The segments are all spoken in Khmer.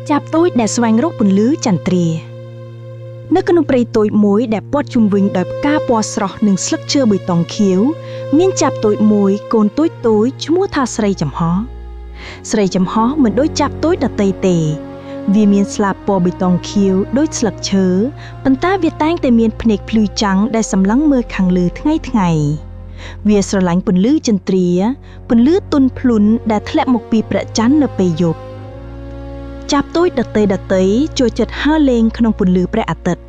Chạp tôi đã xoay rốt bùn lứ chẳng trìa. Nơi cần prey tôi mối đẹp bọt chung vinh đập ca bò sọ nâng slắc chơ bùi tòng khiếu. Miên chạp tôi mối côn tôi chúa tha srei chầm hó. Srei chầm hó mình đối chạp tôi đặt tây tề. Vì miên slap bò bùi tòng khiếu đối slắc chớ. Bần ta việc tang tại miên pnek plư trắng đã xâm lắng mơ khẳng lư ngày. Vì sơ lánh bùn lứ chân trìa, bùn lứ tuân plun đã thlẹp một bì bạ chán nợ bề dục. Chạp tôi đặt tới cho chật hơ lên khăn bùn lứ bạ tật.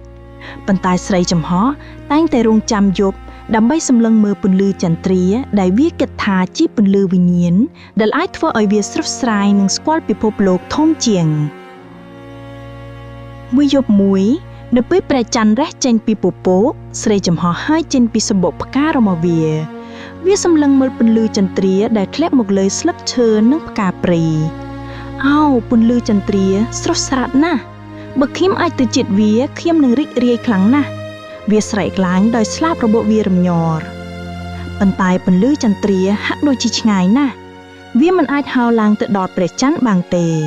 Bần tài srei chầm hó, tang tại rung chăm dục, đám bay xâm lăng mơ bùn lứ chân trìa, đại viết kết thà chí bùn lứ vinh nhiên, đã lái thua ở việc srፍ srai nâng squal bì phốp lộc thông chieng. Mùi dục mùi, nơi bếp bạ chăn rách chanh bì bố bố, srei chầm hó hai chanh bì sâm bộ cá rô mà vìa. Vì xâm lăng mơ bùn lư chân trìa đã thlẹp một lời slắc chơ nâng cà prì. Bùn lư chân trìa srf srat na. Bậc khiêm ai từ chịt vía khiêm nâng rích riêng kháng na. Vì srei láng đòi slap rô bộ vía rầm nhòr. Bần tài bùn lư chân trìa hắc đôi chi ngài na. Vì mình ai hào làng tự đọt bể chán bàng tề.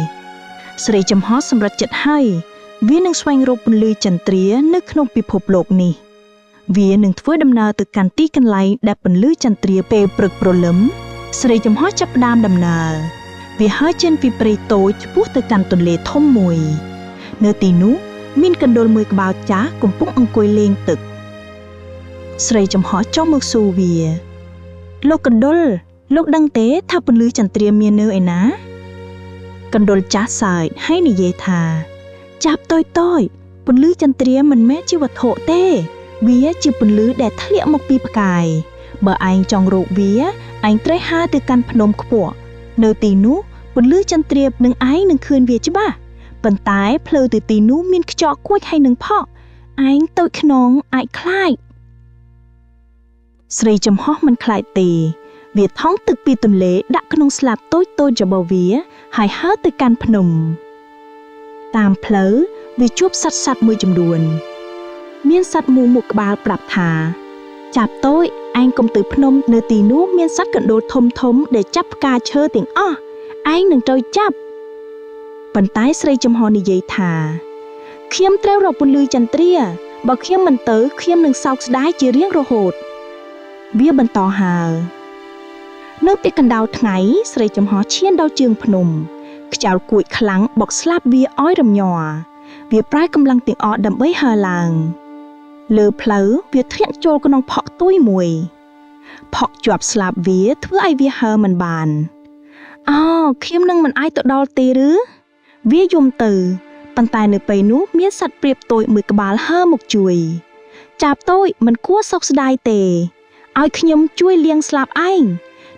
Srei chầm hót xâm rạch chật hay. Vì nâng xoanh rô bùn lư chân trìa nước nông bì phộp lộc ni. Vì nângធ្វើដំណើរ từ កាន់ទីកន្លែង ដែលពន្លឺចន្ទ្រាពេលព្រឹកព្រលឹម ស្រីចំហចាប់ផ្ដើមដំណើរ វាហើរចេញពីព្រៃតូចឆ្ពោះទៅកាន់ទន្លេធំមួយ នៅទីនោះមានកណ្ដុរមួយក្បាលចាស់កំពុងអង្គុយលេងទឹក ស្រីចំហចុះមកសួរវា លោកកណ្ដុរ លោកដឹងទេថាពន្លឺចន្ទ្រាមាននៅឯណា កណ្ដុរចាស់សើចហើយនិយាយថា ចាប់តូចពន្លឺចន្ទ្រាមិនមែនជាវត្ថុទេ វាជាពន្លឺដែលធ្លាក់មកពីផ្កាយ បើឯងចង់រកវា ឯងត្រូវហើរទៅកាន់ភ្នំខ្ពស់ នៅទីនោះពន្លឺចន្ទ្រានឹងឯងនឹងឃើញវាច្បាស់ ប៉ុន្តែផ្លូវទៅទីនោះមានខ្យល់គួចហើយនឹងផក់ ឯងតូចខ្នងអាចខ្លាច ស្រីចំហមិនខ្លាចទេ វាថង់ទឹកពីទន្លេដាក់ក្នុងស្លាបតូចរបស់វា ហើយហើរទៅកាន់ភ្នំ តាមផ្លូវវាជួបសត្វមួយចំនួន មានសត្វមូមួយក្បាលប្រាប់ថា ចាប់តូចឯងកុំទៅភ្នំនៅទីនោះមានសត្វកណ្ដូលធំដែលចាប់ផ្កាឈើទាំងអស់ឯងនឹងត្រូវចាប់ ប៉ុន្តែស្រីចំហនិយាយថា ខ្ញុំត្រូវរកពន្លឺចន្ទ្រា បើខ្ញុំមិនទៅខ្ញុំនឹងសោកស្ដាយជារៀងរហូត វាបន្តហើរ នៅពេលកណ្ដោលថ្ងៃ ស្រីចំហឈានដល់ជើងភ្នំ ខ្យល់គួចខ្លាំងបុកស្លាប់វាឲ្យរំញ័រ វាប្រែកម្លាំងទាំងអស់ដើម្បីហើរឡើង លើផ្លូវវាធ្លាក់ចូលក្នុងផកទួយមួយ ផកជាប់ស្លាប់វាធ្វើឲ្យវាហើរមិនបាន ខ្ញុំនឹងមិនអាចទៅដល់ទេឬ វាយំទៅ ប៉ុន្តែនៅពេលនោះមានសត្វព្រាបតូចមួយក្បាលហើរមកជួយ ចាប់តូចមិនគួរសោកស្ដាយទេ ឲ្យខ្ញុំជួយលាងស្លាប់ឯង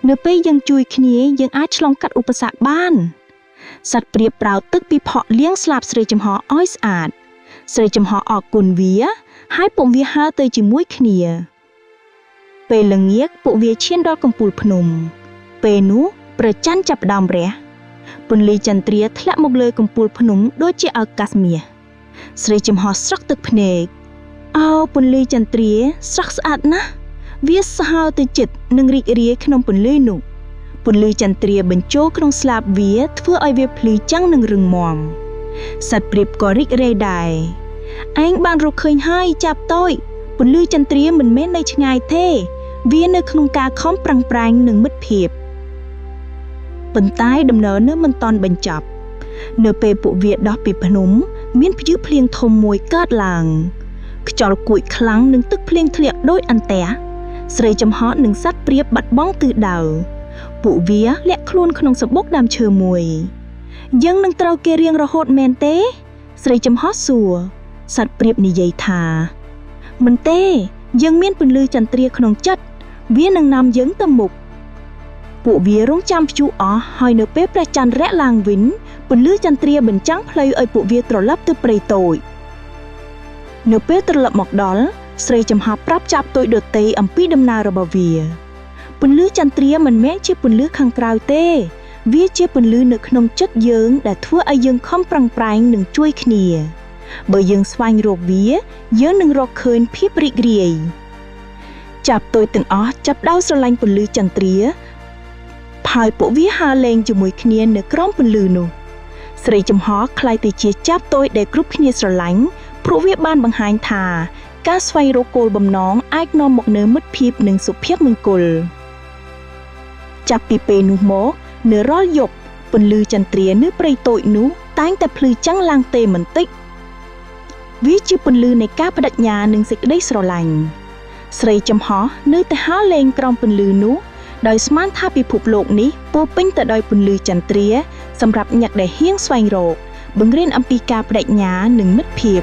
នៅពេលយើងជួយគ្នាយើងអាចឆ្លងកាត់ឧបសគ្គបាន សត្វព្រាបប្រោតទឹកពីផកលាងស្លាប់ស្រីចំហឲ្យស្អាត ស្រីចំហអរគុណវា ហើយពួកវាហើរទៅជាមួយគ្នា ពេលល្ងាចពួកវាឈានដល់កំពូលភ្នំ ពេលនោះព្រះច័ន្ទចាប់ផ្ដើមរះ ពន្លឺចន្ទ្រាធ្លាក់មកលើកំពូលភ្នំដូចជាឱកាសមាស ស្រីចំហស្រក់ទឹកភ្នែក ពន្លឺចន្ទ្រាស្រស់ស្អាតណាស់ វាស្ហើរទៅចិត្តនឹងរីករាយក្នុងពន្លឺនោះ ពន្លឺចន្ទ្រាបញ្ចូលក្នុងស្លាបវាធ្វើឲ្យវាភ្លឺចាំងនិងរឹងមាំ សត្វព្រាបក៏រីករាយដែរ ឯងបានរកឃើញហើយចាប់តូច ពន្លឺចន្ទ្រាមិនមែននៅឆ្ងាយទេ វានៅក្នុងការខំប្រឹងប្រែងនិងមិត្តភាព ប៉ុន្តែដំណើរនៅមិនទាន់បញ្ចប់ នៅពេលពួកវាដោះពីភ្នំ មានព្យុះភ្លៀងធំមួយកើតឡើង ខ្យល់គួចខ្លាំងនិងទឹកភ្លៀងធ្លាក់ដូចអន្ទះ ស្រីចំហនិងសត្វព្រាបបាត់បង់ទិសដៅ ពួកវាលាក់ខ្លួនក្នុងសំបុកដើមឈើមួយ យើងនឹងត្រូវគេរៀងរហូតមែនទេ ស្រីចំហសួរ សត្វព្រាបនិយាយថា មិនទេ យើងមានពន្លឺចន្ទ្រាក្នុងចិត្ត វានឹងនាំយើងទៅមុខ ពួកវារងចាំព្យុះអស់ហើយនៅពេលព្រះច័ន្ទរះឡើងវិញ ពន្លឺចន្ទ្រាបញ្ចាំងផ្លូវឲ្យពួកវាត្រឡប់ទៅព្រៃតូច នៅពេលត្រឡប់មកដល់ ស្រីចំហប្រាប់ចាប់តូចដទៃអំពីដំណើររបស់វា ពន្លឺចន្ទ្រាមិនមែនជាពន្លឺខាងក្រៅទេ វាជាពន្លឺនៅក្នុងចិត្តយើងដែលធ្វើឲ្យយើងខំប្រឹងប្រែងនិងជួយគ្នា បើយើងស្វែងរកវា យើងនឹងរកឃើញភាពរីករាយ ចាប់តូចទាំងអស់ចាប់ដៅស្រឡាញ់ពន្លឺចន្ទ្រា ហើយពួកវាហើរលេងជាមួយគ្នានៅក្រោមពន្លឺនោះ ស ស្រីចំហខ្លាយទៅជាចាប់តូចដែលគ្រប់គ្នាស្រឡាញ់ព្រោះវាបានបង្ហាញថាការស្វែងរកគោលបំណងអាចនាំមកនូវមិត្តភាពនិងសុភមង្គលចាប់ពីពេលនោះមកនៅរាល់យប់ពន្លឺចន្ទ្រានៅព្រៃតូចនោះតែងតែភ្លឺចាំងឡើងទេបន្តិចវាជាពន្លឺនៃការបដិញ្ញានិងសេចក្តីស្រឡាញ់ស្រីចំហនៅតែហើរលេងក្រោមពន្លឺនោះដោយស្មានថាពិភពលោកនេះពោរពេញទៅដោយពន្លឺចន្ទ្រាសម្រាប់អ្នកដែលហ៊ានស្វែងរកបង្រៀនអំពីការបដិញ្ញានិងមិត្តភាព